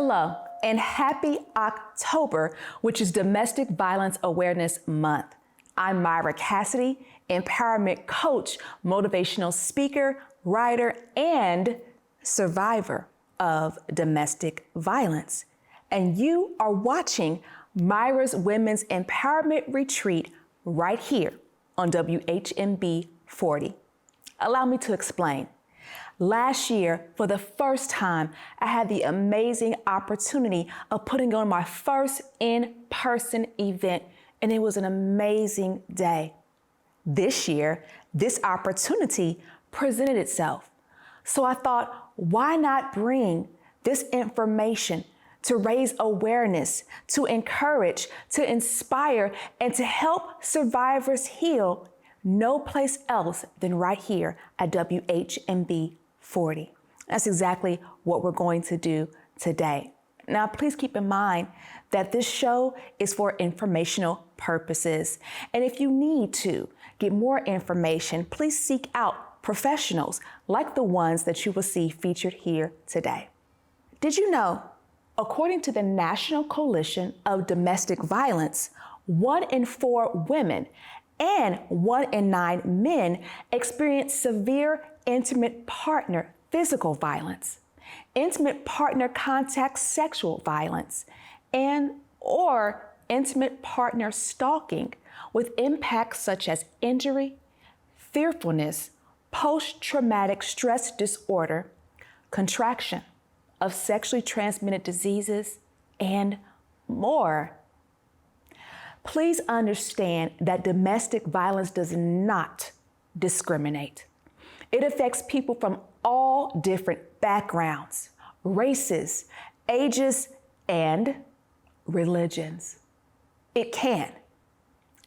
Hello, and happy October, which is Domestic Violence Awareness Month. I'm Myra Cassidy, empowerment coach, motivational speaker, writer, and survivor of domestic violence. And you are watching Myra's Women's Empowerment Retreat right here on WHMB40. Allow me to explain. Last year, for the first time, I had the amazing opportunity of putting on my first in-person event, and it was an amazing day. This year, this opportunity presented itself. So I thought, why not bring this information to raise awareness, to encourage, to inspire, and to help survivors heal? No place else than right here at WHMB40. That's exactly what we're going to do today. Now, please keep in mind that this show is for informational purposes. And if you need to get more information, please seek out professionals like the ones that you will see featured here today. Did you know, according to the National Coalition of Domestic Violence, 1 in 4 women and 1 in 9 men experience severe intimate partner physical violence, intimate partner contact sexual violence, and or intimate partner stalking with impacts such as injury, fearfulness, post-traumatic stress disorder, contraction of sexually transmitted diseases, and more. Please understand that domestic violence does not discriminate. It affects people from all different backgrounds, races, ages, and religions. It can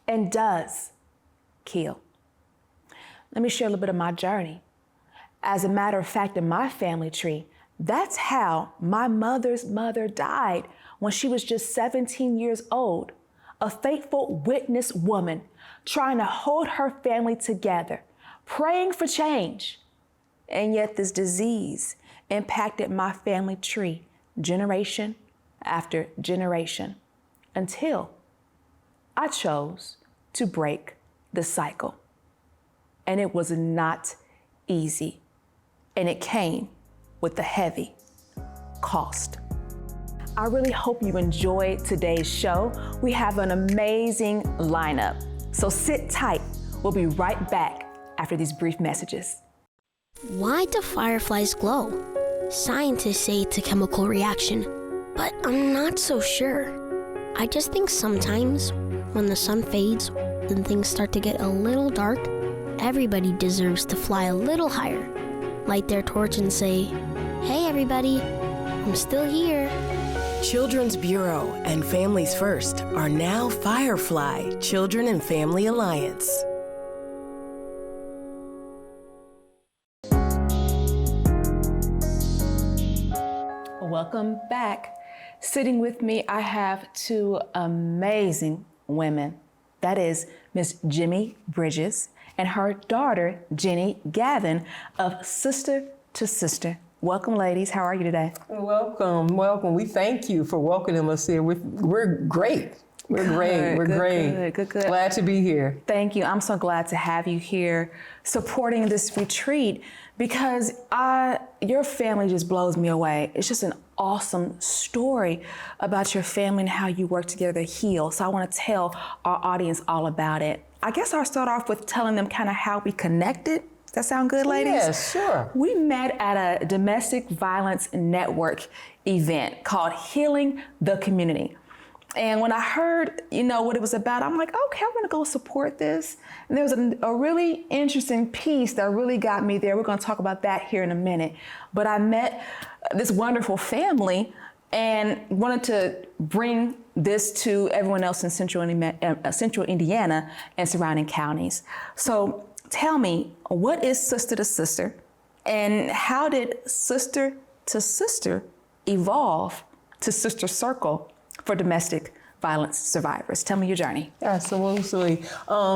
and does kill. Let me share a little bit of my journey. As a matter of fact, in my family tree, that's how my mother's mother died when she was just 17 years old. A faithful witness woman trying to hold her family together, praying for change. And yet this disease impacted my family tree generation after generation until I chose to break the cycle. And it was not easy. And it came with a heavy cost. I really hope you enjoyed today's show. We have an amazing lineup. So sit tight. We'll be right back after these brief messages. Why do fireflies glow? Scientists say it's a chemical reaction, but I'm not so sure. I just think sometimes when the sun fades and things start to get a little dark, everybody deserves to fly a little higher, light their torch and say, "Hey everybody, I'm still here." Children's Bureau and Families First are now Firefly Children and Family Alliance. Welcome back. Sitting with me, I have 2 amazing women. That is Miss Jimmy Bridges and her daughter, Jenny Gavin of Sister to Sister. Welcome, ladies. How are you today? Welcome, welcome. We thank you for welcoming us here. We're great. We're great. Good. Glad to be here. Thank you. I'm so glad to have you here supporting this retreat because your family just blows me away. It's just an awesome story about your family and how you work together to heal. So I want to tell our audience all about it. I guess I'll start off with telling them kind of how we connected. Does that sound good, ladies? Yes, sure. We met at a domestic violence network event called Healing the Community. And when I heard, what it was about, I'm like, okay, I'm gonna go support this. And there was a really interesting piece that really got me there. We're gonna talk about that here in a minute. But I met this wonderful family and wanted to bring this to everyone else in Central Indiana and surrounding counties. So tell me, what is Sister to Sister? And how did Sister to Sister evolve to Sister Circle for domestic violence survivors. Tell me your journey. Absolutely.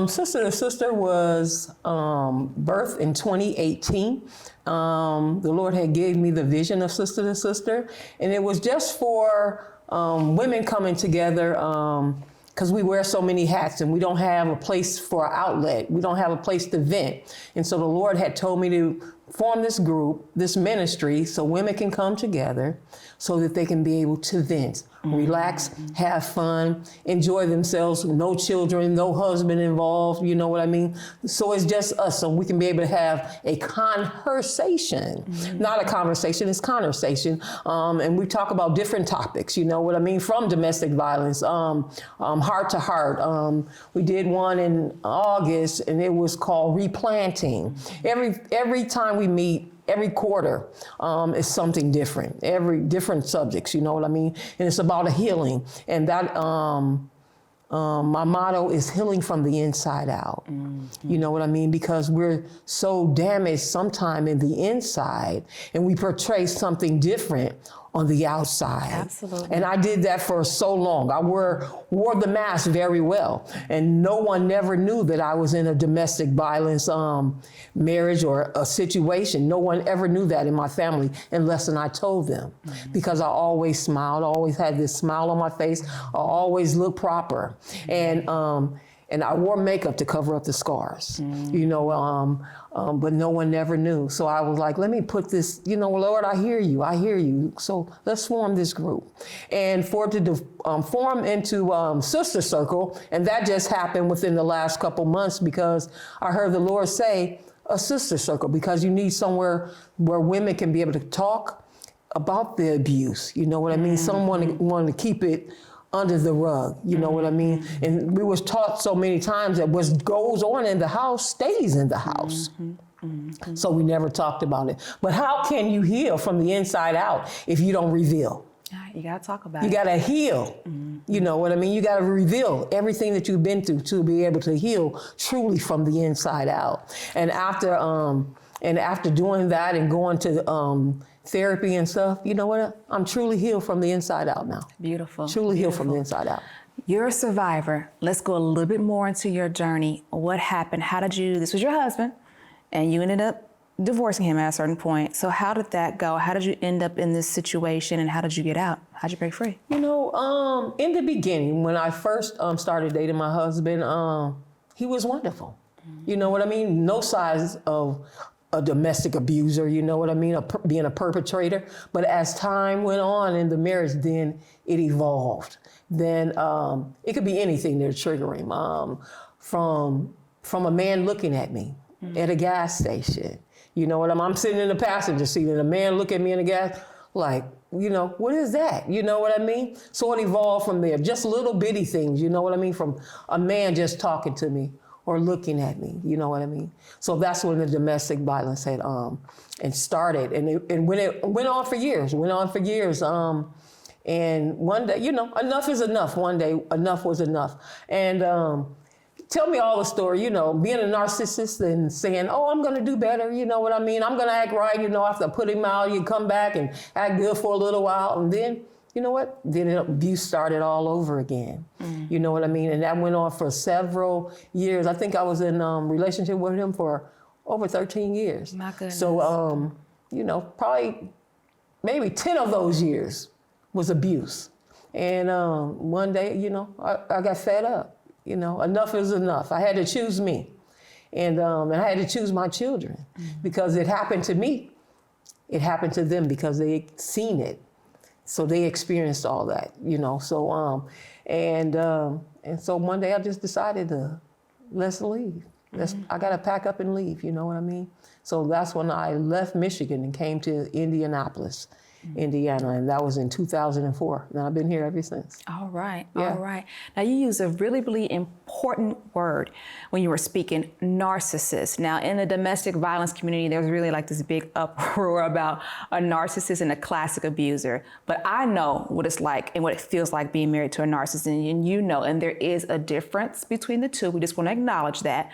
Sister to Sister was birthed in 2018. The Lord had gave me the vision of Sister to Sister, and it was just for women coming together because we wear so many hats and we don't have a place for an outlet. We don't have a place to vent. And so the Lord had told me to form this group, this ministry, so women can come together so that they can be able to vent, relax, have fun, enjoy themselves, no children, no husband involved, you know what I mean? So it's just us, so we can be able to have a conversation. Not a conversation, it's conversation. And we talk about different topics, you know what I mean? From domestic violence, heart to heart. We did one in August and it was called Replanting. Every time we meet, every quarter is something different, every different subjects, you know what I mean? And it's about a healing. And that, my motto is healing from the inside out. You know what I mean? Because we're so damaged sometime in the inside and we portray something different on the outside. Absolutely. And I did that for so long. I wore the mask very well. And no one never knew that I was in a domestic violence marriage or a situation. No one ever knew that in my family unless I told them. Because I always smiled, I always had this smile on my face. I always looked proper. And I wore makeup to cover up the scars, you know, but no one never knew. So I was like, let me put this, you know, Lord, I hear you. So let's form this group. And for it to form into Sister Circle, and that just happened within the last couple months because I heard the Lord say, a Sister Circle, because you need somewhere where women can be able to talk about the abuse, you know what I mean? Someone want to keep it under the rug, you know what I mean? And we was taught so many times that what goes on in the house stays in the house. So we never talked about it. But how can you heal from the inside out if you don't reveal? You gotta talk about it. You gotta heal, you know what I mean? You gotta reveal everything that you've been through to be able to heal truly from the inside out. And after doing that and going to therapy and stuff, you know what? I'm truly healed from the inside out now. Beautiful. Truly healed from the inside out. You're a survivor. Let's go a little bit more into your journey. What happened? How did you, this was your husband, and you ended up divorcing him at a certain point. So how did that go? How did you end up in this situation and how did you get out? How'd you break free? You know, in the beginning, when I first started dating my husband, he was wonderful. You know what I mean? No signs of a domestic abuser, you know what I mean, being a perpetrator. But as time went on in the marriage, then it evolved. Then it could be anything that trigger him. From a man looking at me at a gas station. You know what I mean? I'm sitting in the passenger seat and a man look at me in the gas, like, you know, what is that? You know what I mean? So it evolved from there. Just little bitty things, you know what I mean? From a man just talking to me or looking at me, you know what I mean? So that's when the domestic violence had and started, and when it went on for years, and one day, you know, enough is enough. One day, enough was enough, and tell me all the story, you know, being a narcissist and saying, oh, I'm gonna do better, you know what I mean? I'm gonna act right, you know, after I put him out, you come back and act good for a little while, and then, you know what? Then abuse started all over again. You know what I mean? And that went on for several years. I think I was in a relationship with him for over 13 years. My goodness. So, you know, probably maybe 10 of those years was abuse. And one day, you know, I got fed up. You know, enough is enough. I had to choose me. And I had to choose my children because it happened to me. It happened to them because they seen it. So they experienced all that, you know. So and so one day I just decided to let's leave. I got to pack up and leave. You know what I mean? So that's when I left Michigan and came to Indianapolis, Indiana, and that was in 2004. And I've been here ever since. All right, Yeah. all right. Now you use a really, really important word when you were speaking, narcissist. Now in the domestic violence community, there's really like this big uproar about a narcissist and a classic abuser. But I know what it's like and what it feels like being married to a narcissist, and you know, and there is a difference between the two. We just want to acknowledge that.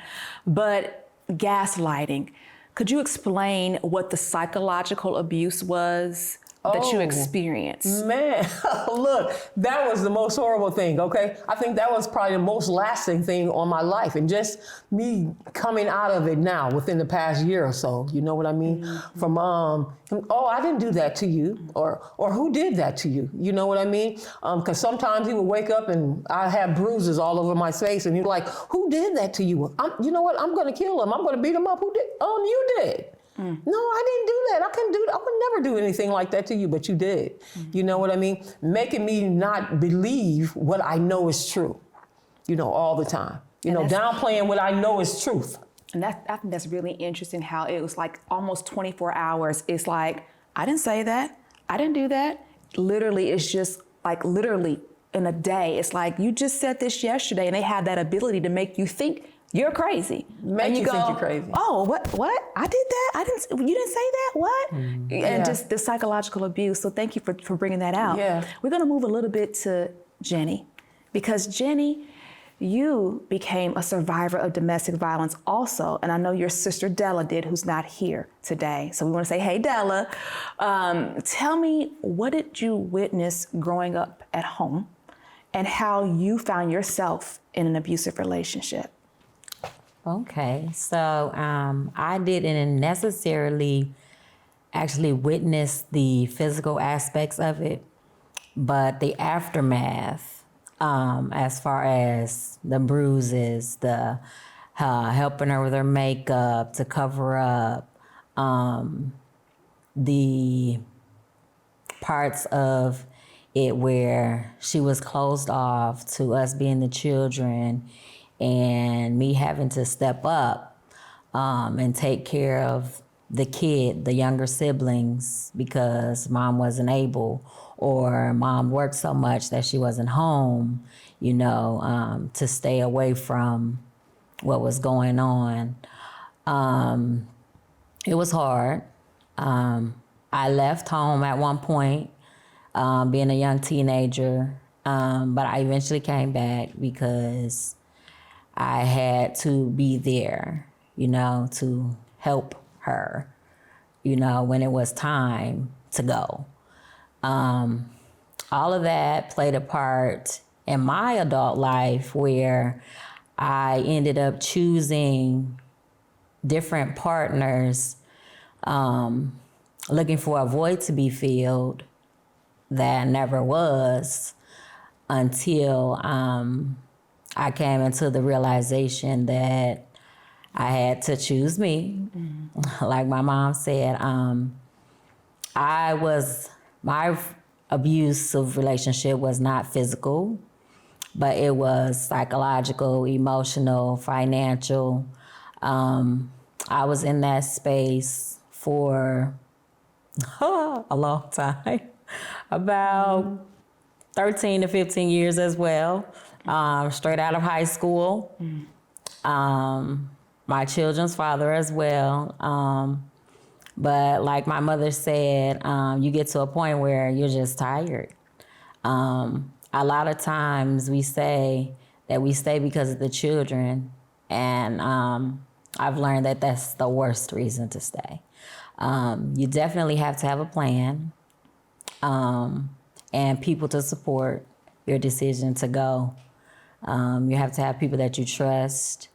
But gaslighting, could you explain what the psychological abuse was? that you Oh. experienced? Man, look, that was the most horrible thing, okay? I think that was probably the most lasting thing on my life. And just me coming out of it now within the past year or so, you know what I mean? Mm-hmm. From, oh, I didn't do that to you, or who did that to you? You know what I mean? Because sometimes he would wake up and I have bruises all over my face and he's like, who did that to you? You know what? I'm going to kill him. I'm going to beat him up. Who did? You did. No, I didn't do that. I would never do anything like that to you, but you did. You know what I mean? Making me not believe what I know is true, you know, all the time. You know, downplaying what I know is truth. And I think that's really interesting how it was like almost 24 hours. It's like, I didn't say that. I didn't do that. Literally, it's just like literally in a day. It's like, you just said this yesterday, and they have that ability to make you think you're crazy. Make you think you're crazy. Oh, what? I did that? You didn't say that? What? And just the psychological abuse. So thank you for bringing that out. Yeah. We're gonna move a little bit to Jenny, because Jenny, you became a survivor of domestic violence also. And I know your sister Della did, who's not here today. So we wanna say, hey, Della, tell me, what did you witness growing up at home and how you found yourself in an abusive relationship? Okay, so I didn't necessarily actually witness the physical aspects of it, but the aftermath, as far as the bruises, the helping her with her makeup to cover up, the parts of it where she was closed off to us being the children, and me having to step up and take care of the kid, the younger siblings, because mom wasn't able, or mom worked so much that she wasn't home, you know, to stay away from what was going on. It was hard. I left home at one point, being a young teenager, but I eventually came back because I had to be there, you know, to help her, you know, when it was time to go. All of that played a part in my adult life, where I ended up choosing different partners, looking for a void to be filled that never was, until I came into the realization that I had to choose me. Like my mom said, my abusive relationship was not physical, but it was psychological, emotional, financial. I was in that space for a long time, about 13 to 15 years as well. Straight out of high school. My children's father as well. But like my mother said, you get to a point where you're just tired. A lot of times we say that we stay because of the children, and I've learned that that's the worst reason to stay. You definitely have to have a plan, and people to support your decision to go. You have to have people that you trust,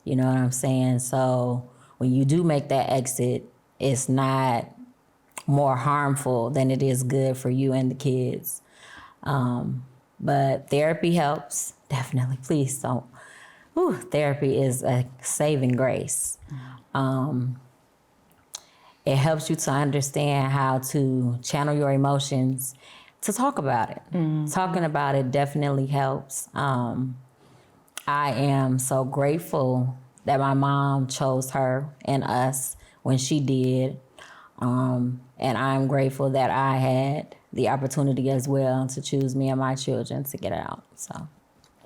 you know what I'm saying? So when you do make that exit, it's not more harmful than it is good for you and the kids. But therapy helps, definitely. Please don't. Therapy is a saving grace. It helps you to understand how to channel your emotions, to talk about it. Talking about it definitely helps. I am so grateful that my mom chose her and us when she did. And I'm grateful that I had the opportunity as well to choose me and my children to get out, so.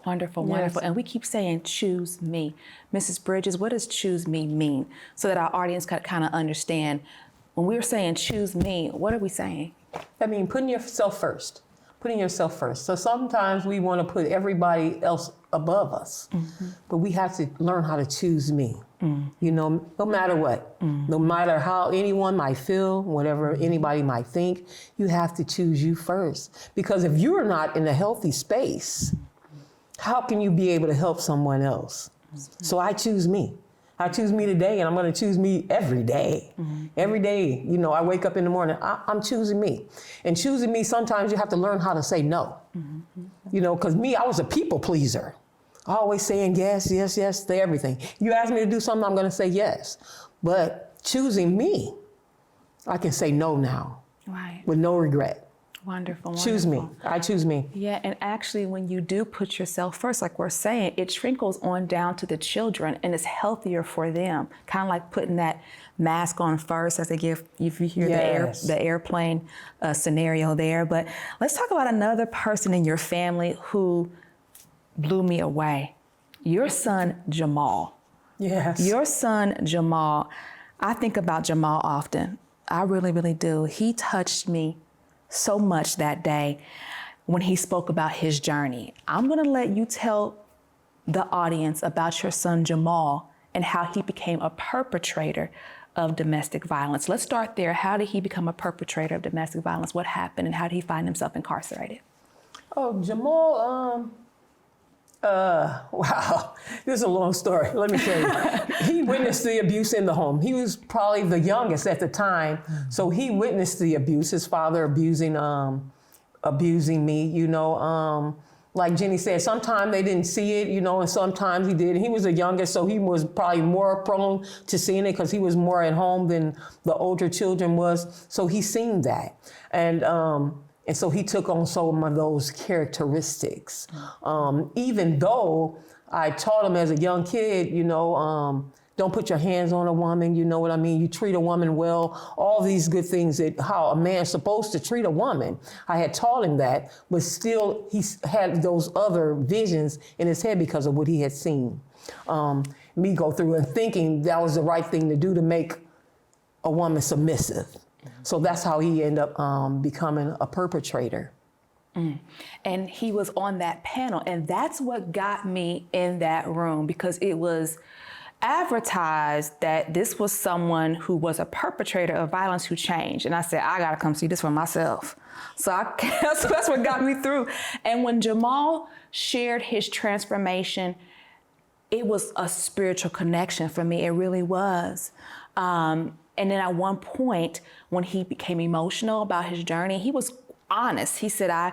Wonderful, wonderful. And we keep saying, choose me. Mrs. Bridges, what does choose me mean? So that our audience can kind of understand, when we're saying choose me, what are we saying? I mean, putting yourself first. Putting yourself first. So sometimes we want to put everybody else above us, but we have to learn how to choose me. You know, no matter what, no matter how anyone might feel, whatever anybody might think, you have to choose you first. Because if you're not in a healthy space, how can you be able to help someone else? So I choose me. I choose me today, and I'm going to choose me every day. Every day, you know, I wake up in the morning, I'm choosing me. And choosing me, sometimes you have to learn how to say no. You know, because me, I was a people pleaser. Always saying yes, yes, yes to everything. You ask me to do something, I'm going to say yes. But choosing me, I can say no now. Right. With no regret. Wonderful. Choose me. I choose me. Yeah, and actually when you do put yourself first, like we're saying, it trickles on down to the children and it's healthier for them. Kind of like putting that mask on first as they give, if you hear the airplane scenario there. But let's talk about another person in your family who blew me away. Your son, Jamal. Yes. Your son, Jamal. I think about Jamal often. I really, really do. He touched me so much that day when he spoke about his journey. I'm gonna let you tell the audience about your son, Jamal, and how he became a perpetrator of domestic violence. Let's start there. How did he become a perpetrator of domestic violence? What happened and how did he find himself incarcerated? Oh, Jamal, wow, this is a long story. Let me tell you. He witnessed the abuse in the home. He was probably the youngest at the time. So he witnessed the abuse, his father abusing me, you know. Like Jenny said, sometimes they didn't see it, you know, and sometimes he did. He was the youngest, so he was probably more prone to seeing it because he was more at home than the older children was. So he seen that. And so he took on some of those characteristics. Even though I taught him as a young kid, you know, don't put your hands on a woman, you know what I mean? You treat a woman well, all these good things that how a man's supposed to treat a woman. I had taught him that, but still he had those other visions in his head because of what he had seen me go through and thinking that was the right thing to do to make a woman submissive. So that's how he ended up becoming a perpetrator. And he was on that panel, and that's what got me in that room because it was advertised that this was someone who was a perpetrator of violence who changed. And I said, I gotta come see this for myself. So that's what got me through. And when Jamal shared his transformation, it was a spiritual connection for me. It really was. And then at one point, when he became emotional about his journey, he was honest. He said, I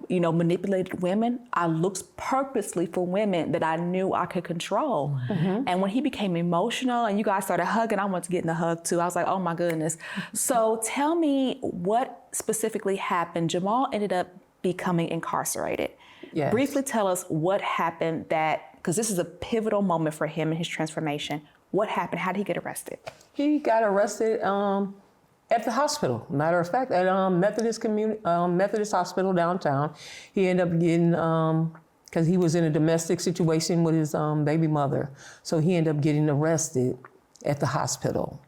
you know, manipulated women. I looked purposely for women that I knew I could control. And when he became emotional and you guys started hugging, I wanted to get in the hug too. I was like, oh my goodness. So tell me what specifically happened. Jamal ended up becoming incarcerated. Yes. Briefly tell us what happened because this is a pivotal moment for him in his transformation. What happened? How did he get arrested? He got arrested at the hospital. Matter of fact, at Methodist Hospital downtown. He ended up getting, because he was in a domestic situation with his baby mother. So he ended up getting arrested at the hospital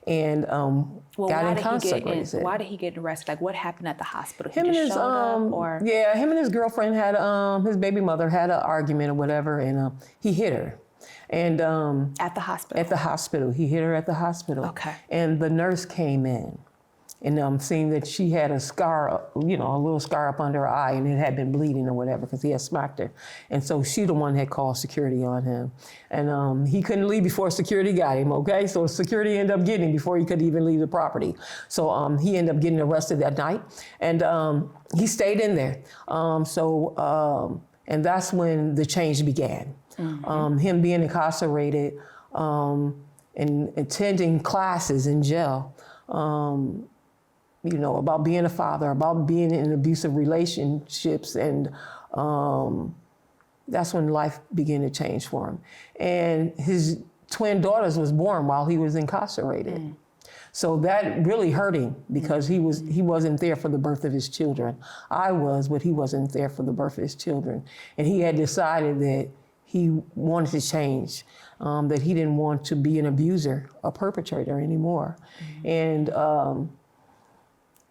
and got incarcerated. Why did he get arrested? Like what happened at the hospital? Him and his him and his girlfriend had his baby mother had an argument or whatever, and he hit her. And at the hospital? At the hospital. He hit her at the hospital. Okay. And the nurse came in and seeing that she had a scar, you know, a little scar up under her eye, and it had been bleeding or whatever because he had smacked her. And so she the one had called security on him. And he couldn't leave before security got him, okay? So security ended up getting him before he could even leave the property. So he ended up getting arrested that night. And he stayed in there. And that's when the change began. Him being incarcerated and attending classes in jail, you know, about being a father, about being in abusive relationships. And that's when life began to change for him. And his twin daughters was born while he was incarcerated. So that really hurt him because he wasn't there for the birth of his children. I was, but he wasn't there for the birth of his children. And he had decided that he wanted to change, that he didn't want to be an abuser, a perpetrator anymore. And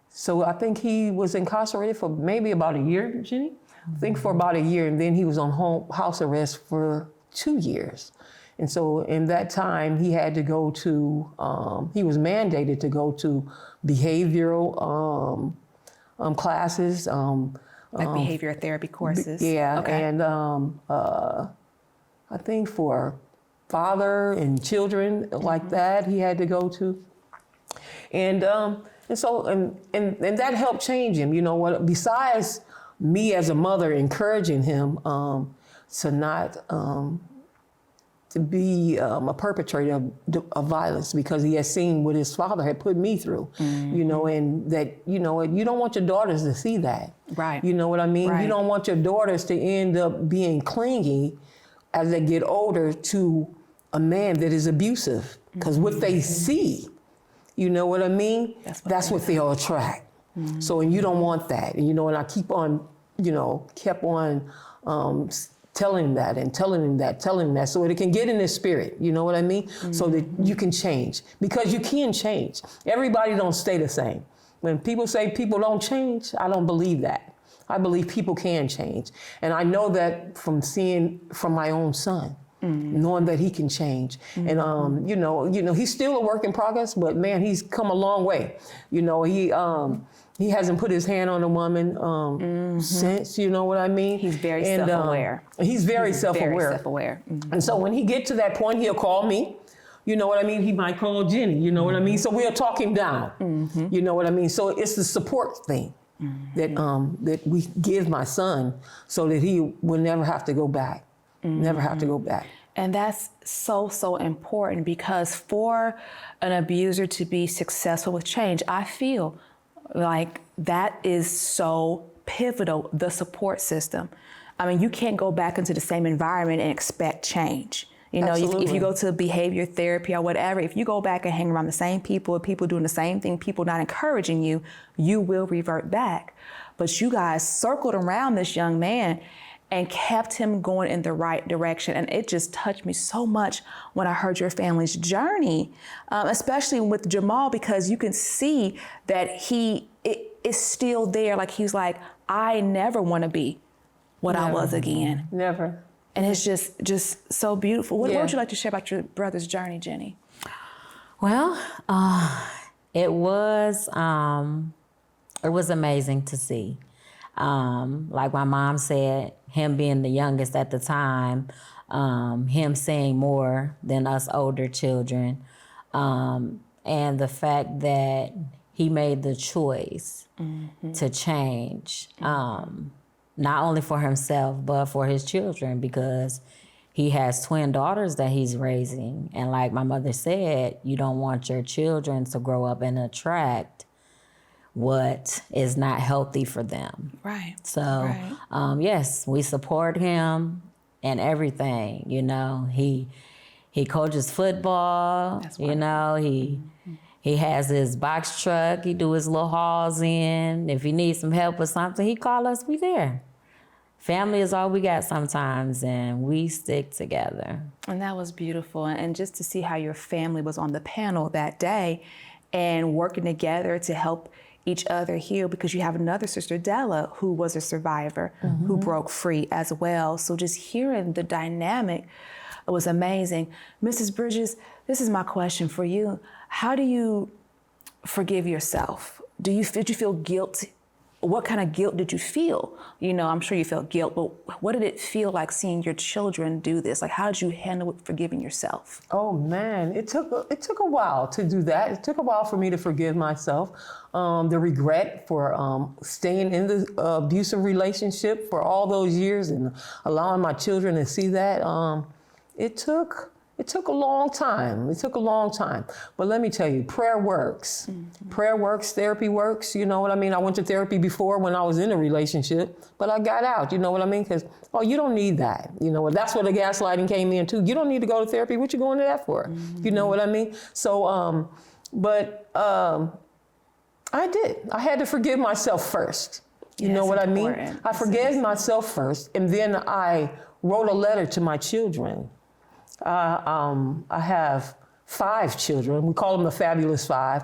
so I think he was incarcerated for maybe about a year, Jenny? I think for about a year, and then he was on house arrest for 2 years. And so in that time, he had to go to, he was mandated to go to behavioral classes. Like behavior therapy courses? Yeah, Okay. and I think for father and children like that, he had to go to. And so that helped change him. You know what? Besides me as a mother encouraging him to not to be a perpetrator of violence, because he had seen what his father had put me through. You know, and that, you know, you don't want your daughters to see that. Right. You know what I mean? Right. You don't want your daughters to end up being clingy as they get older to a man that is abusive, because what they see, you know what I mean? That's what they'll attract. So, and you don't want that. And, you know, and I keep on, you know, kept on telling him that and telling him that, so it can get in his spirit, you know what I mean? So that you can change, because you can change. Everybody don't stay the same. When people say people don't change, I don't believe that. I believe people can change. And I know that from seeing from my own son. Knowing that he can change. And you know, he's still a work in progress, but man, he's come a long way. You know, he hasn't put his hand on a woman since, you know what I mean? He's very self-aware. He's very self-aware. Very self-aware. And so when he get to that point, he'll call me. You know what I mean? He might call Jenny, you know what I mean? So we'll talk him down. You know what I mean? So it's the support thing that we give my son, so that he will never have to go back. Never have to go back. And that's so, so important, because for an abuser to be successful with change, I feel like that is so pivotal, the support system. I mean, you can't go back into the same environment and expect change. You know, if you go to behavior therapy or whatever, if you go back and hang around the same people doing the same thing, people not encouraging you, you will revert back. But you guys circled around this young man and kept him going in the right direction. And it just touched me so much when I heard your family's journey, especially with Jamal, because you can see that he is still there. Like, he's like, I never want to be what I was again. Never. And it's just so beautiful. What would you like to share about your brother's journey, Jenny? Well, it was amazing to see. Like my mom said, him being the youngest at the time, him seeing more than us older children, and the fact that he made the choice to change, not only for himself, but for his children, because he has twin daughters that he's raising. And like my mother said, you don't want your children to grow up and attract what is not healthy for them. Right. So, yes, we support him and everything. You know, he coaches football. You know, he has his box truck. He do his little hauls in. If he needs some help with something, he call us. We there. Family is all we got sometimes, and we stick together. And that was beautiful. And just to see how your family was on the panel that day and working together to help each other heal, because you have another sister, Della, who was a survivor, who broke free as well. So just hearing the dynamic was amazing. Mrs. Bridges, this is my question for you. How do you forgive yourself? Did you feel guilt? What kind of guilt did you feel? You know, I'm sure you felt guilt, but what did it feel like seeing your children do this? Like, how did you handle forgiving yourself? Oh man, it took a while to do that. It took a while for me to forgive myself. The regret for staying in the abusive relationship for all those years and allowing my children to see that. It took a long time. It took a long time. But let me tell you, prayer works. Prayer works, therapy works, you know what I mean? I went to therapy before when I was in a relationship, but I got out, you know what I mean? Because, you don't need that. You know, that's where the gaslighting came in too. You don't need to go to therapy. What you going to that for? You know what I mean? So, I did. I had to forgive myself first. You know what I mean? I forgave myself first, and then I wrote a letter to my children. I have 5 children. We call them the Fabulous 5.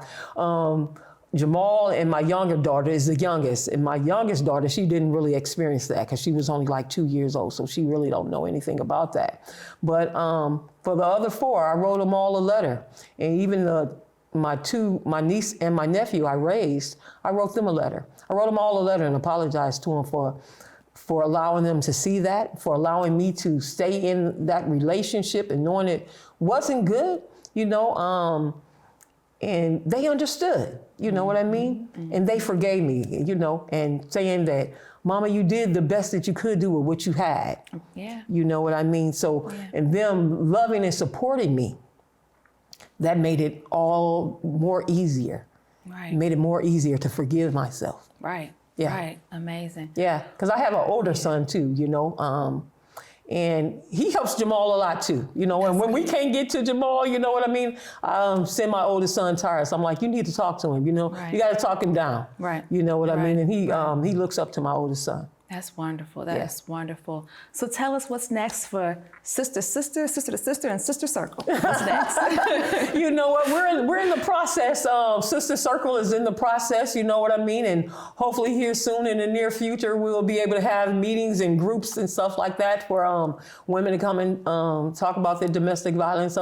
Jamal and my younger daughter is the youngest. And my youngest daughter, she didn't really experience that because she was only like 2 years old. So she really don't know anything about that. But for the other 4, I wrote them all a letter. And even my niece and my nephew I raised, I wrote them a letter. I wrote them all a letter and apologized to them for allowing them to see that, for allowing me to stay in that relationship and knowing it wasn't good, you know, and they understood, you know what I mean? And they forgave me, you know, and saying that, Mama, you did the best that you could do with what you had. Yeah. You know what I mean? So, and them loving and supporting me, that made it all more easier. Right. Made it more easier to forgive myself. Right. Yeah. Right. Amazing. Yeah, because I have an older son too, you know, and he helps Jamal a lot too, you know, and when we can't get to Jamal, you know what I mean, send my oldest son Tyrus. I'm like, you need to talk to him, you know, you got to talk him down. Right. You know what I mean? And he looks up to my oldest son. That's wonderful. That's wonderful. So tell us what's next for sister to sister, and sister circle. What's next? You know what? We're in the process. Sister Circle is in the process. You know what I mean? And hopefully here soon in the near future, we'll be able to have meetings and groups and stuff like that for women to come and talk about their domestic violence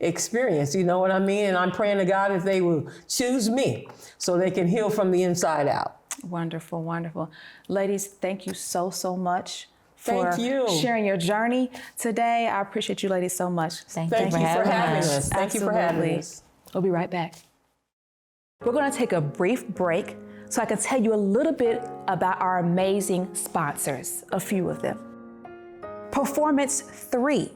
experience. You know what I mean? And I'm praying to God that they will choose me so they can heal from the inside out. Wonderful, wonderful. Ladies, thank you so much for Thank you. sharing your journey today. I appreciate you ladies so much. Thank you for having us. Thank you for having Absolutely. us. We'll be right back. We're going to take a brief break so I can tell you a little bit about our amazing sponsors, a few of them. Performance 3.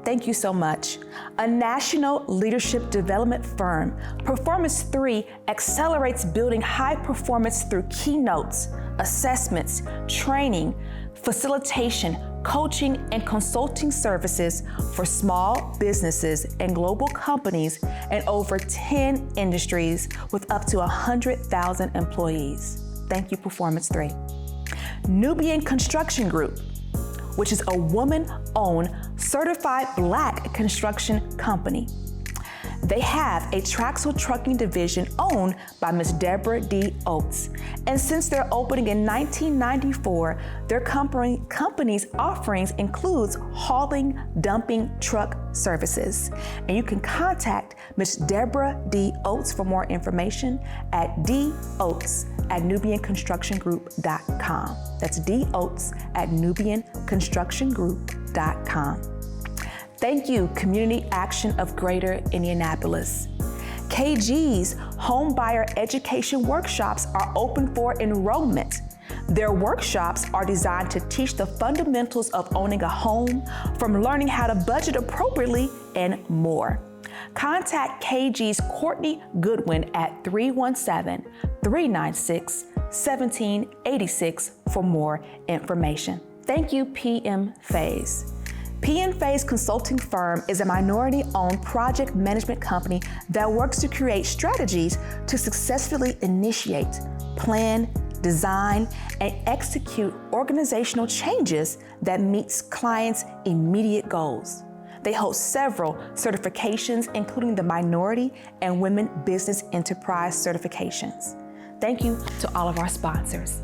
Thank you so much. A national leadership development firm, Performance 3 accelerates building high performance through keynotes, assessments, training, facilitation, coaching, and consulting services for small businesses and global companies in over 10 industries with up to 100,000 employees. Thank you, Performance 3. Nubian Construction Group, which is a woman-owned, certified Black construction company. They have a Traxel trucking division owned by Ms. Deborah D. Oates. And since their opening in 1994, their company's offerings includes hauling, dumping truck services. And you can contact Ms. Deborah D. Oates for more information at doates@nubianconstructiongroup.com. That's doates@nubianconstructiongroup.com. Thank you, Community Action of Greater Indianapolis. KG's home buyer education workshops are open for enrollment. Their workshops are designed to teach the fundamentals of owning a home, from learning how to budget appropriately and more. Contact KG's Courtney Goodwin at 317-396-1786 for more information. Thank you, PM Phase. PM Phase Consulting Firm is a minority-owned project management company that works to create strategies to successfully initiate, plan, design, and execute organizational changes that meets clients' immediate goals. They hold several certifications, including the Minority and Women Business Enterprise certifications. Thank you to all of our sponsors.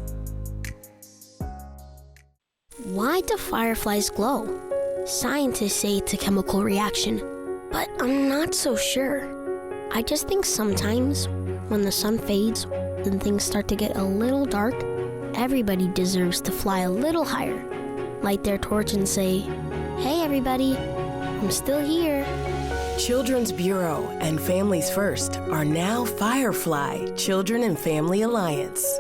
Why do fireflies glow? Scientists say it's a chemical reaction, but I'm not so sure. I just think sometimes when the sun fades and things start to get a little dark, everybody deserves to fly a little higher, light their torch and say, "Hey everybody, I'm still here." Children's Bureau and Families First are now Firefly Children and Family Alliance.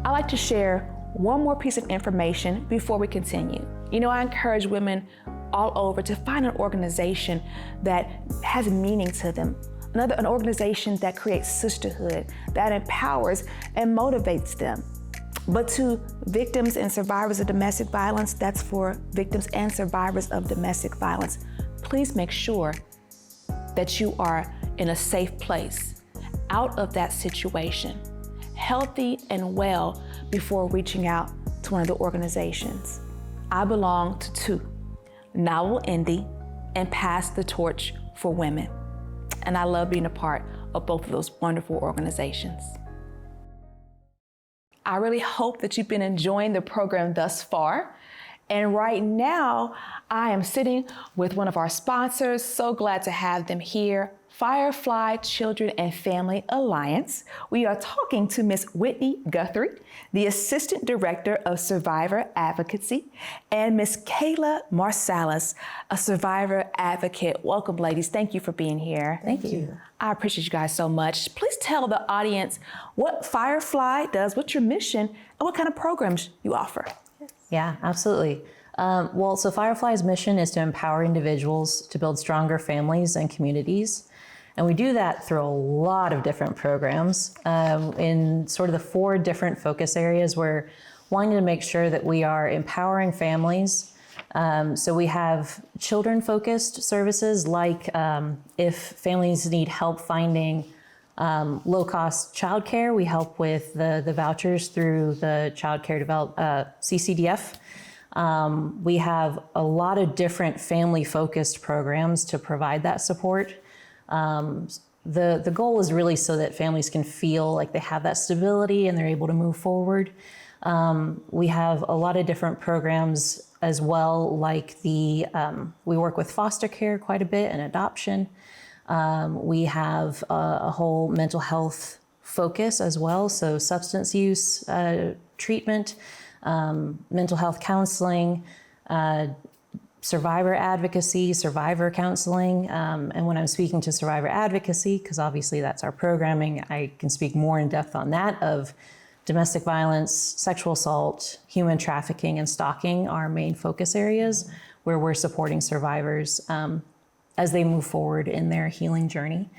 I'd like to share one more piece of information before we continue. You know, I encourage women all over to find an organization that has meaning to them, an organization that creates sisterhood, that empowers and motivates them. But to victims and survivors of domestic violence, that's for victims and survivors of domestic violence, please make sure that you are in a safe place, out of that situation, healthy and well before reaching out to one of the organizations. I belong to two, Now Will Indy, and Pass the Torch for Women. And I love being a part of both of those wonderful organizations. I really hope that you've been enjoying the program thus far. And right now, I am sitting with one of our sponsors. So glad to have them here, Firefly Children and Family Alliance. We are talking to Miss Whitney Guthrie, the Assistant Director of Survivor Advocacy, and Miss Kayla Marsalis, a survivor advocate. Welcome, ladies. Thank you for being here. Thank you. I appreciate you guys so much. Please tell the audience what Firefly does, what's your mission, and what kind of programs you offer. Yeah, absolutely. So Firefly's mission is to empower individuals to build stronger families and communities. And we do that through a lot of different programs in sort of the 4 different focus areas. We're wanting to make sure that we are empowering families. So we have children-focused services, like if families need help finding low-cost childcare, we help with the vouchers through the Child Care CCDF. We have a lot of different family-focused programs to provide that support. The goal is really so that families can feel like they have that stability and they're able to move forward. We have a lot of different programs as well, like we work with foster care quite a bit and adoption. We have a whole mental health focus as well, so substance use treatment, mental health counseling, survivor advocacy, survivor counseling. And when I'm speaking to survivor advocacy, because obviously that's our programming, I can speak more in depth on that, of domestic violence, sexual assault, human trafficking, and stalking, our main focus areas where we're supporting survivors as they move forward in their healing journey.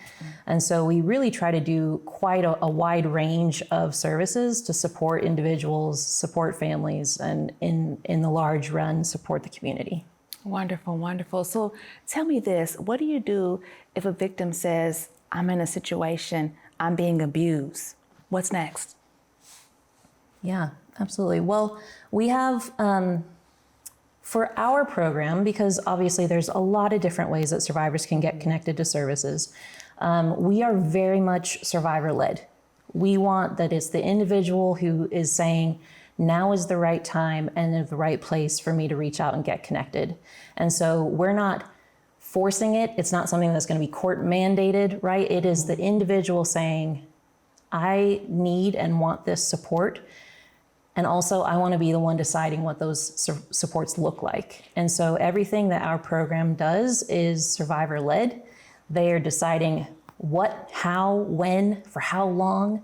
And so we really try to do quite a wide range of services to support individuals, support families, and in the large run, support the community. Wonderful, wonderful. So tell me this, what do you do if a victim says, I'm in a situation, I'm being abused? What's next? Yeah, absolutely. Well, we have, for our program, because obviously there's a lot of different ways that survivors can get connected to services, we are very much survivor-led. We want that it's the individual who is saying, now is the right time and the right place for me to reach out and get connected. And so we're not forcing it. It's not something that's going to be court mandated, right? It is the individual saying, I need and want this support. And also, I want to be the one deciding what those supports look like. And so everything that our program does is survivor-led. They are deciding what, how, when, for how long.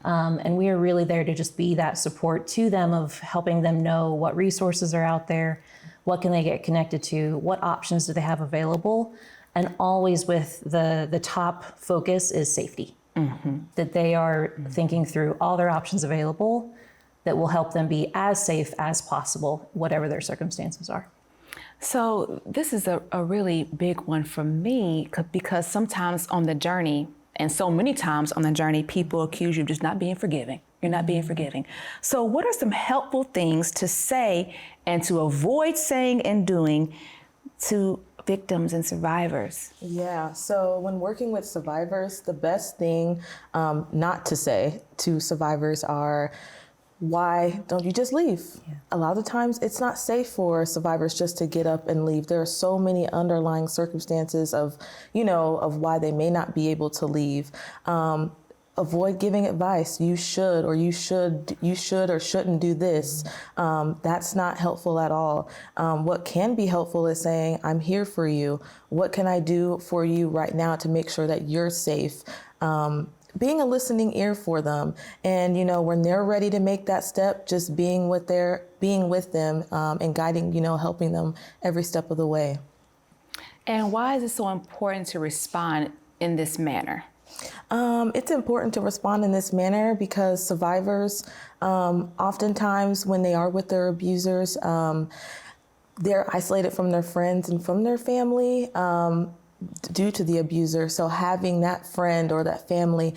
And we are really there to just be that support to them, of helping them know what resources are out there, what can they get connected to, what options do they have available, and always with the top focus is safety. Mm-hmm. That they are thinking through all their options available that will help them be as safe as possible, whatever their circumstances are. So this is a really big one for me, because sometimes on the journey, and so many times on the journey, people accuse you of just not being forgiving. You're not being forgiving. So what are some helpful things to say and to avoid saying and doing to victims and survivors? Yeah, so when working with survivors, the best thing not to say to survivors are, why don't you just leave? Yeah. A lot of the times it's not safe for survivors just to get up and leave. There are so many underlying circumstances of why they may not be able to leave. Avoid giving advice. You should or shouldn't do this. That's not helpful at all. What can be helpful is saying, I'm here for you. What can I do for you right now to make sure that you're safe? Being a listening ear for them. And, when they're ready to make that step, just being with them and guiding, helping them every step of the way. And why is it so important to respond in this manner? It's important to respond in this manner because survivors, oftentimes when they are with their abusers, they're isolated from their friends and from their family due to the abuser. So having that friend or that family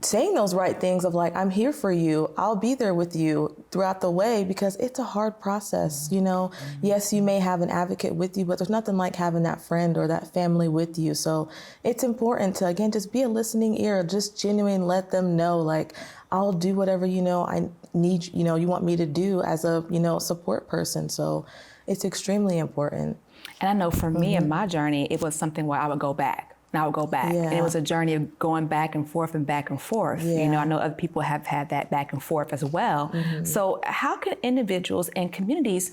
saying those right things of like, I'm here for you, I'll be there with you throughout the way, because it's a hard process, you know. Yes, you may have an advocate with you, but there's nothing like having that friend or that family with you. So it's important to, again, just be a listening ear, just genuine, let them know, like, I'll do whatever, you know, I need, you know, you want me to do as a, you know, support person. So it's extremely important. And I know for me in my journey, it was something where I would go back. And I would go back. And it was a journey of going back and forth and back and forth. You know, I know other people have had that back and forth as well. So how can individuals and communities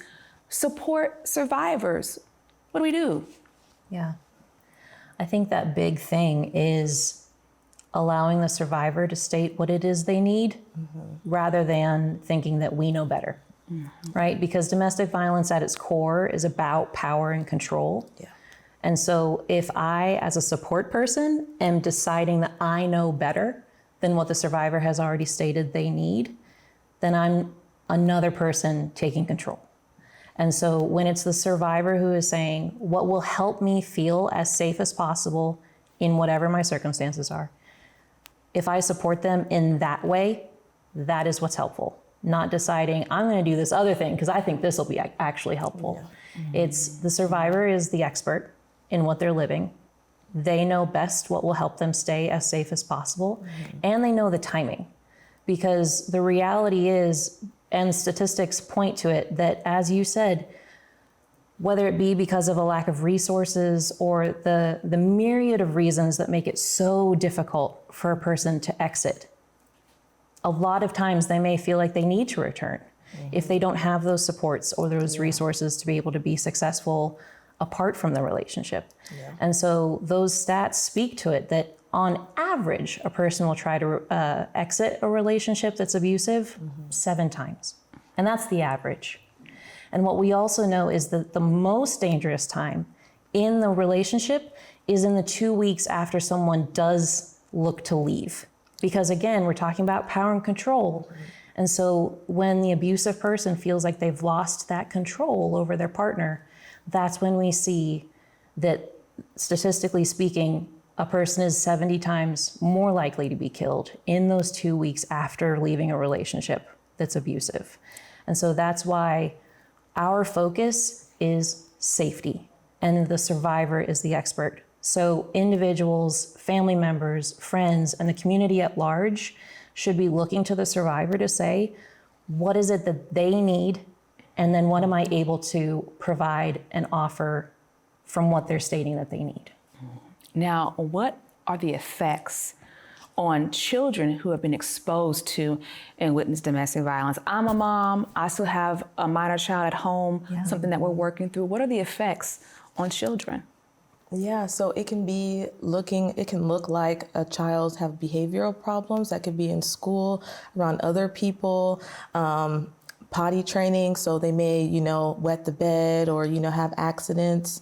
support survivors? What do we do? Yeah. I think that big thing is allowing the survivor to state what it is they need rather than thinking that we know better, right? Because domestic violence at its core is about power and control. And so if I, as a support person, am deciding that I know better than what the survivor has already stated they need, then I'm another person taking control. And so when it's the survivor who is saying, what will help me feel as safe as possible in whatever my circumstances are, if I support them in that way, that is what's helpful. Not deciding, I'm going to do this other thing because I think this will be actually helpful. It's the survivor is the expert in what they're living. They know best what will help them stay as safe as possible. And they know the timing. Because the reality is, and statistics point to it, that as you said, whether it be because of a lack of resources or the myriad of reasons that make it so difficult for a person to exit, a lot of times they may feel like they need to return if they don't have those supports or those resources to be able to be successful apart from the relationship. And so those stats speak to it, that on average, a person will try to exit a relationship that's abusive 7 times. And that's the average. And what we also know is that the most dangerous time in the relationship is in the 2 weeks after someone does look to leave. Because again, we're talking about power and control. And so when the abusive person feels like they've lost that control over their partner, that's when we see that, statistically speaking, a person is 70 times more likely to be killed in those 2 weeks after leaving a relationship that's abusive. And so that's why our focus is safety, and the survivor is the expert. So individuals, family members, friends, and the community at large should be looking to the survivor to say, what is it that they need? And then what am I able to provide and offer from what they're stating that they need? Now, what are the effects on children who have been exposed to and witnessed domestic violence? I'm a mom, I still have a minor child at home, something that we're working through. What are the effects on children? Yeah, so it can look like a child have behavioral problems that could be in school, around other people, potty training, so they may, wet the bed or, have accidents,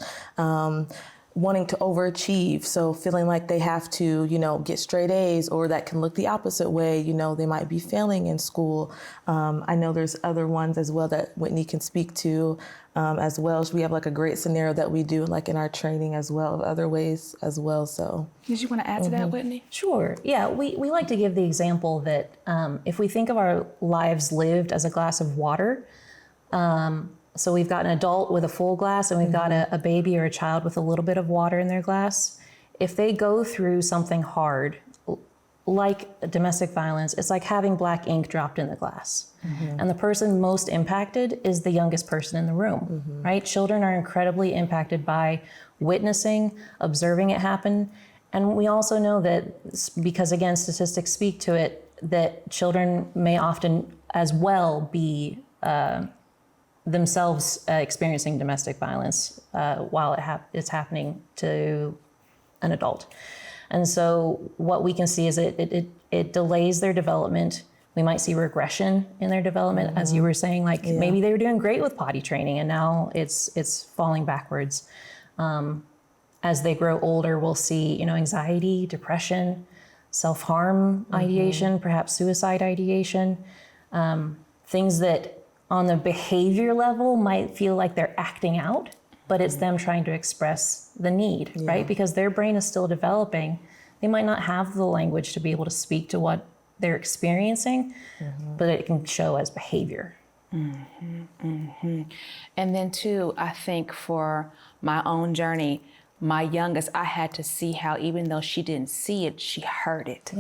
wanting to overachieve, so feeling like they have to, get straight A's, or that can look the opposite way, they might be failing in school. I know there's other ones as well that Whitney can speak to as well. So we have like a great scenario that we do like in our training as well, of other ways as well. So did you want to add to that, Whitney? Sure. Yeah, we like to give the example that if we think of our lives lived as a glass of water, so we've got an adult with a full glass and we've got a baby or a child with a little bit of water in their glass. If they go through something hard, like domestic violence, it's like having black ink dropped in the glass. And the person most impacted is the youngest person in the room, right? Children are incredibly impacted by witnessing, observing it happen. And we also know that, because again, statistics speak to it, that children may often as well be themselves experiencing domestic violence while it's happening to an adult. And so what we can see is it delays their development. We might see regression in their development, as you were saying, like maybe they were doing great with potty training and now it's falling backwards. As they grow older, we'll see, anxiety, depression, self-harm ideation, perhaps suicide ideation, things that on the behavior level might feel like they're acting out, but it's them trying to express the need, right? Because their brain is still developing They might not have the language to be able to speak to what they're experiencing, but it can show as behavior. And then too, I think for my own journey, my youngest, I had to see how even though she didn't see it, she heard it.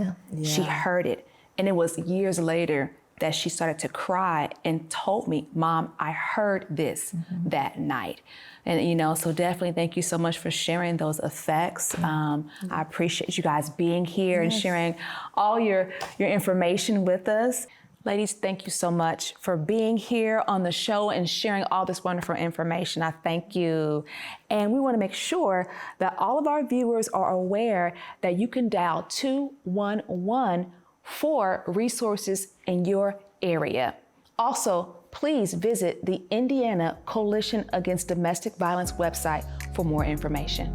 She heard it. And it was years later that she started to cry and told me, Mom, I heard this that night. And, you know, so definitely thank you so much for sharing those effects. I appreciate you guys being here and sharing all your information with us. Ladies, thank you so much for being here on the show and sharing all this wonderful information. I thank you. And we want to make sure that all of our viewers are aware that you can dial 211 for resources in your area. Also, please visit the Indiana Coalition Against Domestic Violence website for more information.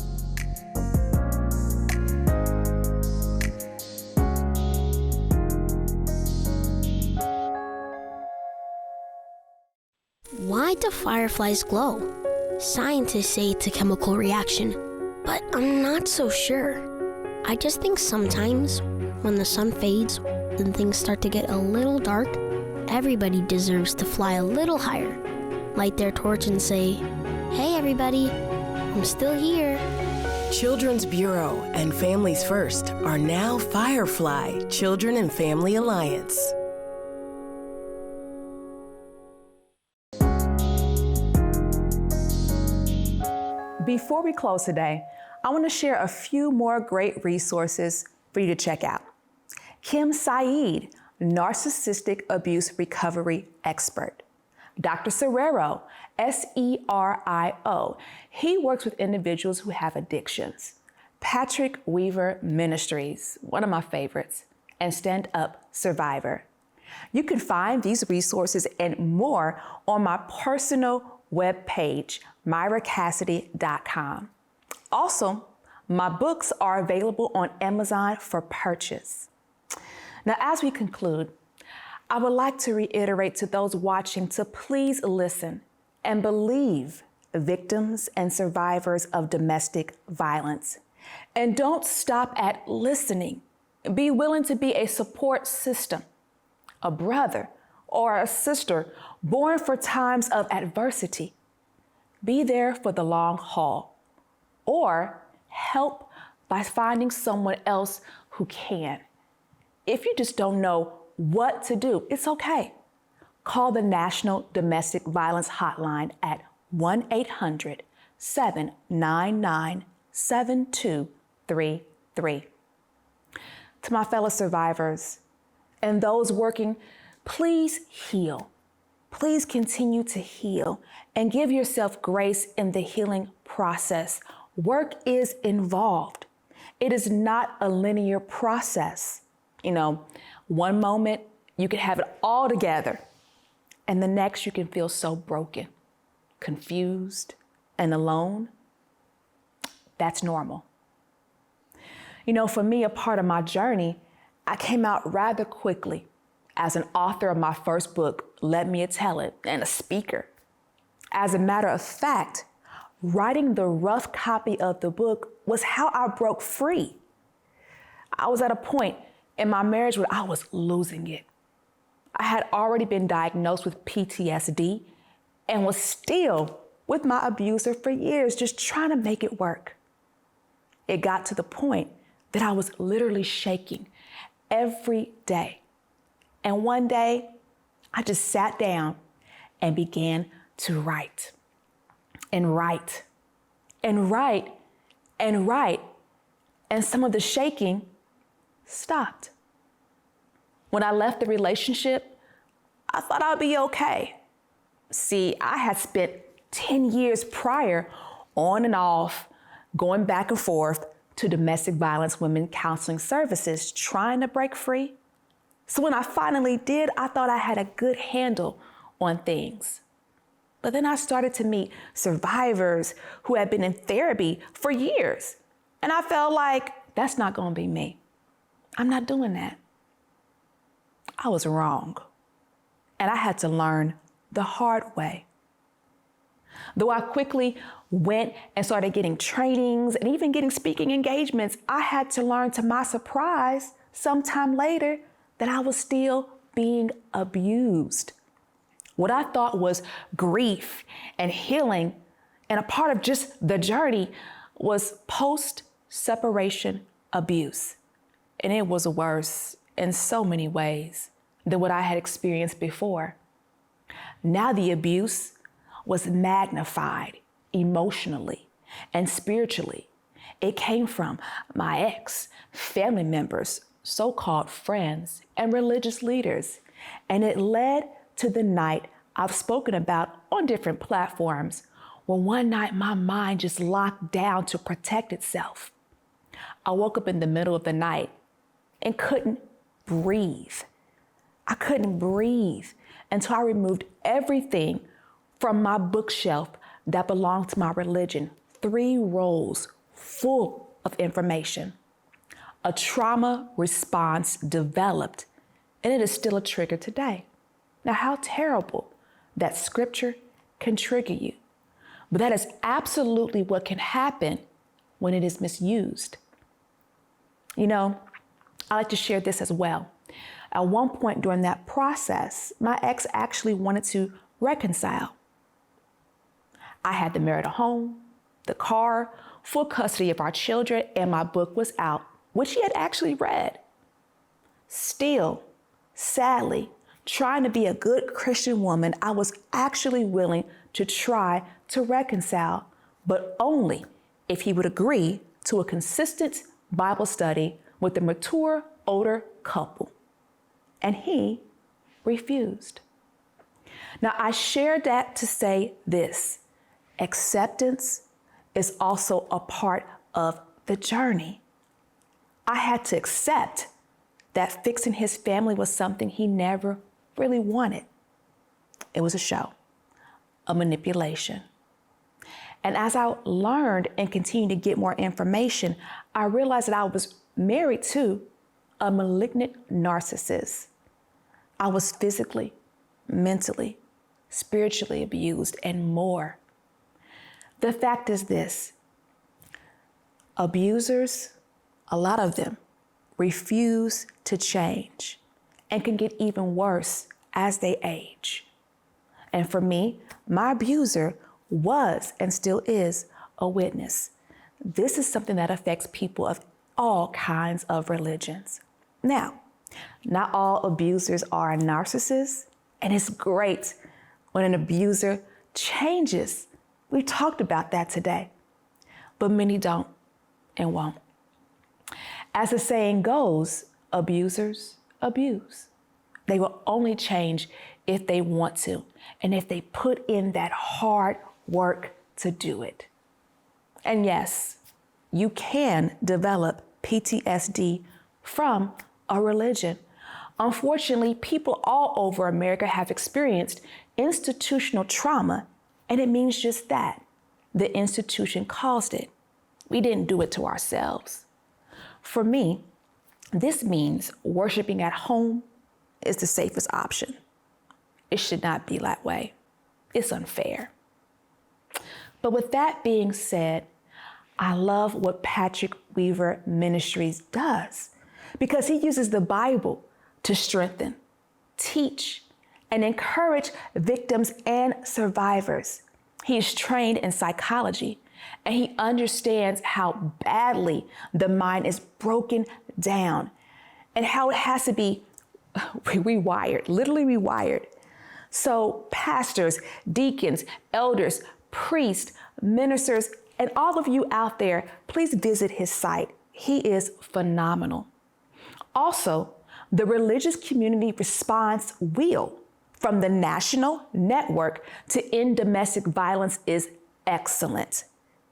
Why do fireflies glow? Scientists say it's a chemical reaction, but I'm not so sure. I just think sometimes when the sun fades and things start to get a little dark, everybody deserves to fly a little higher, light their torch and say, "Hey everybody, I'm still here." Children's Bureau and Families First are now Firefly Children and Family Alliance. Before we close today, I want to share a few more great resources for you to check out. Kim Saeed, Narcissistic Abuse Recovery Expert. Dr. Serrero, S-E-R-I-O. He works with individuals who have addictions. Patrick Weaver Ministries, one of my favorites, and Stand Up Survivor. You can find these resources and more on my personal webpage, MiraCassidy.com. Also, my books are available on Amazon for purchase. Now, as we conclude, I would like to reiterate to those watching to please listen and believe victims and survivors of domestic violence. And don't stop at listening. Be willing to be a support system, a brother or a sister born for times of adversity. Be there for the long haul, or help by finding someone else who can. If you just don't know what to do, it's okay. Call the National Domestic Violence Hotline at 1-800-799-7233. To my fellow survivors and those working, please heal. Please continue to heal and give yourself grace in the healing process. Work is involved. It is not a linear process. You know, one moment you can have it all together, and the next you can feel so broken, confused, and alone. That's normal. You know, for me, a part of my journey, I came out rather quickly as an author of my first book, Let Me Tell It, and a speaker. As a matter of fact, writing the rough copy of the book was how I broke free. I was at a point in my marriage where I was losing it. I had already been diagnosed with PTSD and was still with my abuser for years, just trying to make it work. It got to the point that I was literally shaking every day. And one day, I just sat down and began to write and write and write and write. And some of the shaking stopped. When I left the relationship, I thought I'd be okay. See, I had spent 10 years prior on and off, going back and forth to domestic violence women counseling services, trying to break free. So when I finally did, I thought I had a good handle on things. But then I started to meet survivors who had been in therapy for years. And I felt like, that's not gonna be me. I'm not doing that. I was wrong. And I had to learn the hard way. Though I quickly went and started getting trainings and even getting speaking engagements, I had to learn, to my surprise, sometime later, that I was still being abused. What I thought was grief and healing and a part of just the journey was post-separation abuse. And it was worse in so many ways than what I had experienced before. Now the abuse was magnified emotionally and spiritually. It came from my ex, family members, so-called friends, and religious leaders. And it led to the night I've spoken about on different platforms, where one night my mind just locked down to protect itself. I woke up in the middle of the night and couldn't breathe. I couldn't breathe until I removed everything from my bookshelf that belonged to my religion. 3 rolls full of information. A trauma response developed, and it is still a trigger today. Now, how terrible that scripture can trigger you. But that is absolutely what can happen when it is misused. You know, I like to share this as well. At one point during that process, my ex actually wanted to reconcile. I had the marital home, the car, full custody of our children, and my book was out, which he had actually read. Still, sadly, trying to be a good Christian woman, I was actually willing to try to reconcile, but only if he would agree to a consistent Bible study with a mature, older couple. And he refused. Now, I share that to say this: acceptance is also a part of the journey. I had to accept that fixing his family was something he never really wanted. It was a show, a manipulation. And as I learned and continued to get more information, I realized that I was married to a malignant narcissist. I was physically, mentally, spiritually abused, and more. The fact is this: abusers, a lot of them, refuse to change and can get even worse as they age. And for me, my abuser was and still is a witness. This is something that affects people of all kinds of religions. Now, not all abusers are narcissists, and it's great when an abuser changes. We talked about that today, but many don't and won't. As the saying goes, abusers abuse. They will only change if they want to, and if they put in that hard work to do it. And yes, you can develop PTSD from a religion. Unfortunately, people all over America have experienced institutional trauma, and it means just that. The institution caused it. We didn't do it to ourselves. For me, this means worshiping at home is the safest option. It should not be that way. It's unfair. But with that being said, I love what Patrick Weaver Ministries does, because he uses the Bible to strengthen, teach, and encourage victims and survivors. He is trained in psychology, and he understands how badly the mind is broken down and how it has to be rewired, literally rewired. So pastors, deacons, elders, priests, ministers, and all of you out there, please visit his site. He is phenomenal. Also, the Religious Community Response Wheel from the National Network to End Domestic Violence is excellent.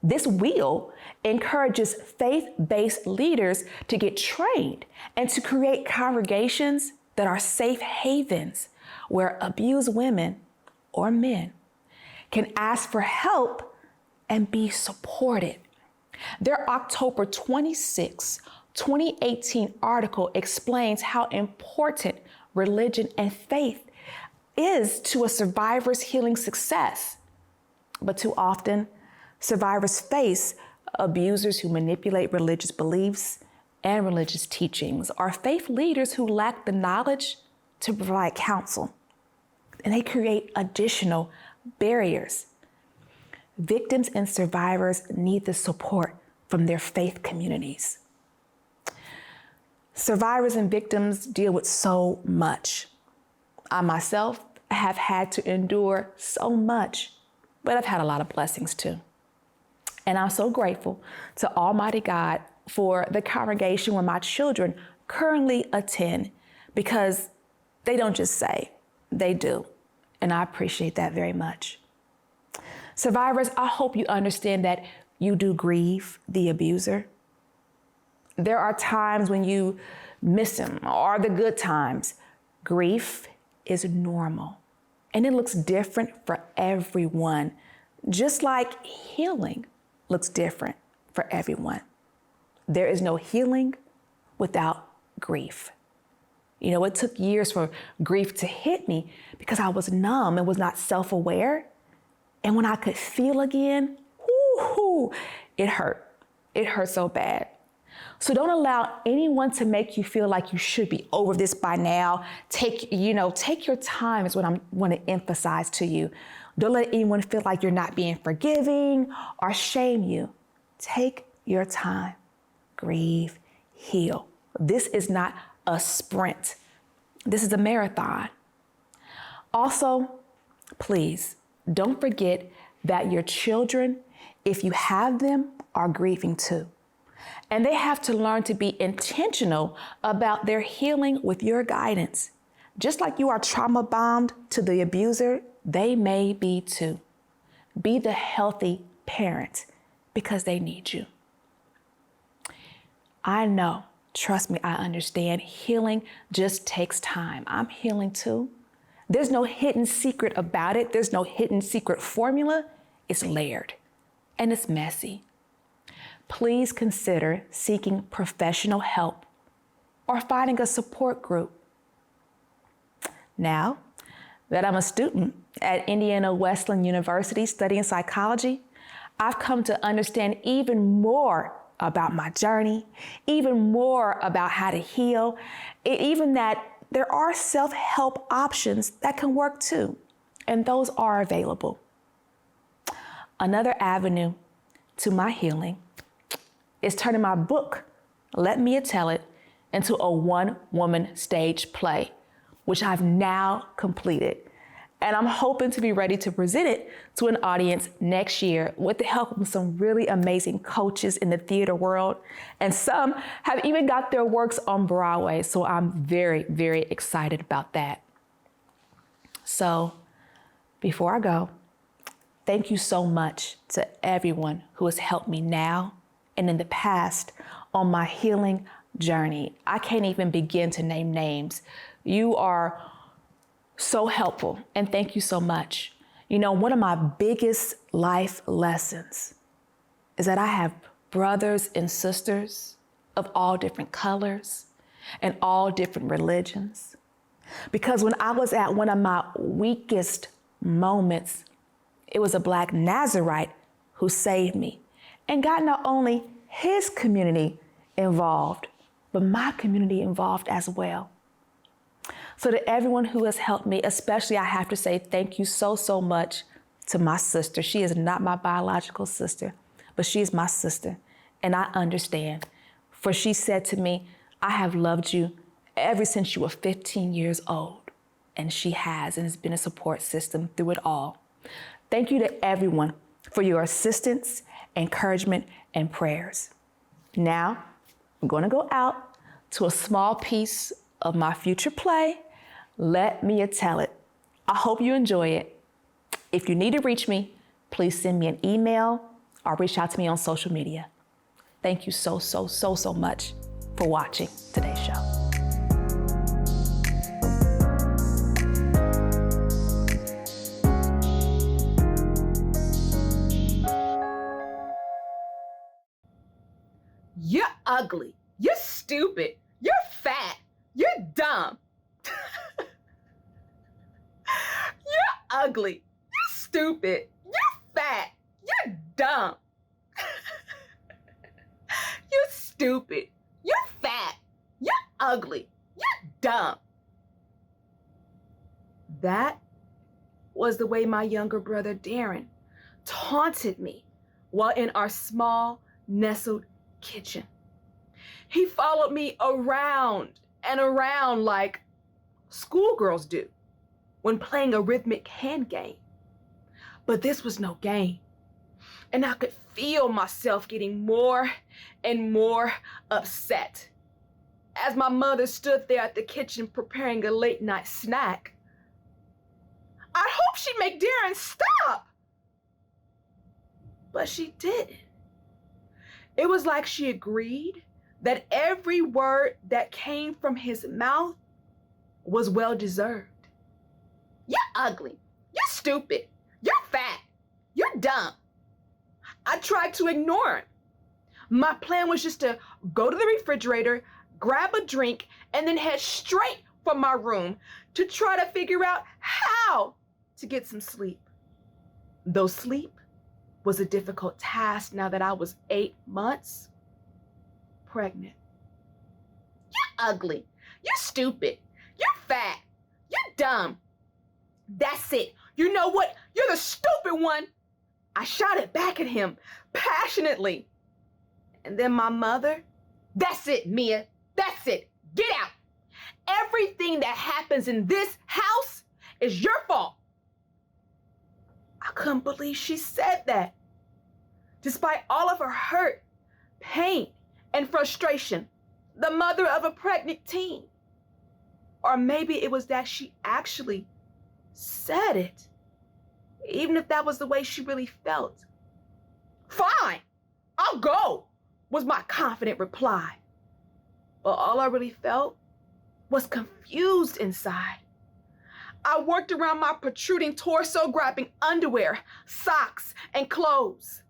This wheel encourages faith-based leaders to get trained and to create congregations that are safe havens where abused women or men can ask for help and be supported. Their October 26, 2018 article explains how important religion and faith is to a survivor's healing success. But too often, survivors face abusers who manipulate religious beliefs and religious teachings, or faith leaders who lack the knowledge to provide counsel. And they create additional barriers. Victims and survivors need the support from their faith communities. Survivors and victims deal with so much. I myself have had to endure so much, but I've had a lot of blessings too. And I'm so grateful to Almighty God for the congregation where my children currently attend, because they don't just say, they do. And I appreciate that very much. Survivors, I hope you understand that you do grieve the abuser. There are times when you miss him, or the good times. Grief is normal, and it looks different for everyone, just like healing looks different for everyone. There is no healing without grief. You know, it took years for grief to hit me because I was numb and was not self-aware. And when I could feel again, it hurt. It hurt so bad. So don't allow anyone to make you feel like you should be over this by now. Take your time is what I want to emphasize to you. Don't let anyone feel like you're not being forgiving or shame you. Take your time. Grieve, heal. This is not a sprint. This is a marathon. Also, please don't forget that your children, if you have them, are grieving too. And they have to learn to be intentional about their healing with your guidance. Just like you are trauma bound to the abuser, they may be too. Be the healthy parent because they need you. I know, trust me, I understand. Healing just takes time. I'm healing too. There's no hidden secret about it. There's no hidden secret formula. It's layered and it's messy. Please consider seeking professional help or finding a support group. Now that I'm a student at Indiana Wesleyan University studying psychology, I've come to understand even more about my journey, even more about how to heal, even that there are self-help options that can work too, and those are available. Another avenue to my healing is turning my book, Let Me Tell It, into a one-woman stage play, which I've now completed. And I'm hoping to be ready to present it to an audience next year with the help of some really amazing coaches in the theater world. And some have even got their works on Broadway. So I'm very, very excited about that. So before I go, thank you so much to everyone who has helped me now and in the past on my healing journey. I can't even begin to name names. You are so helpful, and thank you so much. You know, one of my biggest life lessons is that I have brothers and sisters of all different colors and all different religions. Because when I was at one of my weakest moments, it was a Black Nazarite who saved me and got not only his community involved, but my community involved as well. So to everyone who has helped me, especially I have to say thank you so, so much to my sister. She is not my biological sister, but she is my sister, and I understand. For she said to me, I have loved you ever since you were 15 years old, and she has, and has been a support system through it all. Thank you to everyone for your assistance, encouragement, and prayers. Now, I'm gonna go out to a small piece of my future play, Let Me Tell It. I hope you enjoy it. If you need to reach me, please send me an email or reach out to me on social media. Thank you so, so, so, so much for watching today's show. You're ugly. You're stupid. You're fat. You're dumb. You're ugly. You're stupid. You're fat. dumb. You're stupid. You're fat. You're ugly. You're dumb. That was the way my younger brother Darren taunted me while in our small, nestled kitchen. He followed me around and around like schoolgirls do when playing a rhythmic hand game. But this was no game. And I could feel myself getting more and more upset. As my mother stood there at the kitchen preparing a late night snack, I hope she'd make Darren stop. But she didn't. It was like she agreed that every word that came from his mouth was well-deserved. You're ugly. You're stupid. You're fat. You're dumb. I tried to ignore him. My plan was just to go to the refrigerator, grab a drink, and then head straight from my room to try to figure out how to get some sleep. Though sleep was a difficult task now that I was 8 months pregnant. You're ugly. You're stupid. You're fat. You're dumb. That's it. You know what? You're the stupid one. I shouted back at him passionately. And then my mother, that's it, Mia. That's it. Get out. Everything that happens in this house is your fault. I couldn't believe she said that. Despite all of her hurt, pain, and frustration, the mother of a pregnant teen. Or maybe it was that she actually said it, even if that was the way she really felt. Fine, I'll go, was my confident reply. But all I really felt was confused inside. I worked around my protruding torso, grabbing underwear, socks, and clothes.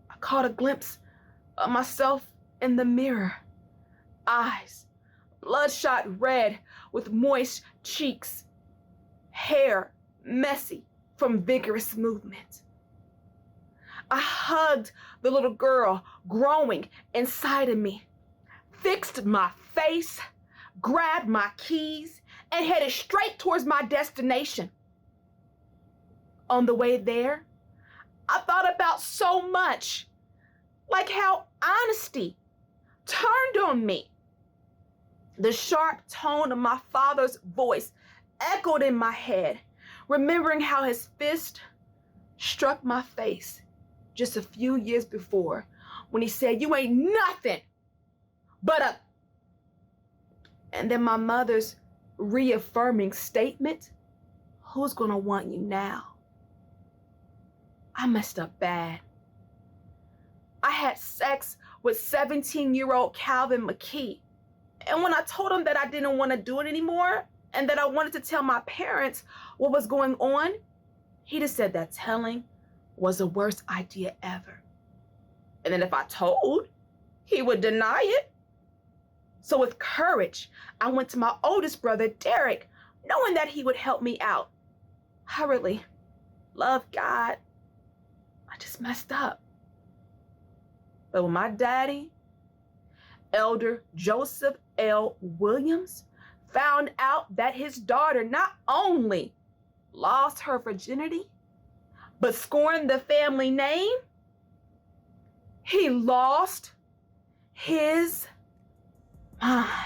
I caught a glimpse of myself in the mirror. Eyes bloodshot red with moist cheeks. Hair messy from vigorous movement. I hugged the little girl growing inside of me, fixed my face, grabbed my keys, and headed straight towards my destination. On the way there, I thought about so much, like how honesty turned on me. The sharp tone of my father's voice echoed in my head, remembering how his fist struck my face just a few years before when he said, "You ain't nothing but a..." And then my mother's reaffirming statement, "Who's gonna want you now?" I messed up bad. I had sex with 17-year-old Calvin McKee. And when I told him that I didn't want to do it anymore and that I wanted to tell my parents what was going on, he just said that telling was the worst idea ever. And then if I told, he would deny it. So with courage, I went to my oldest brother, Derek, knowing that he would help me out. I really love God. I just messed up. But when my daddy, Elder Joseph L. Williams, found out that his daughter not only lost her virginity, but scorned the family name, he lost his mind.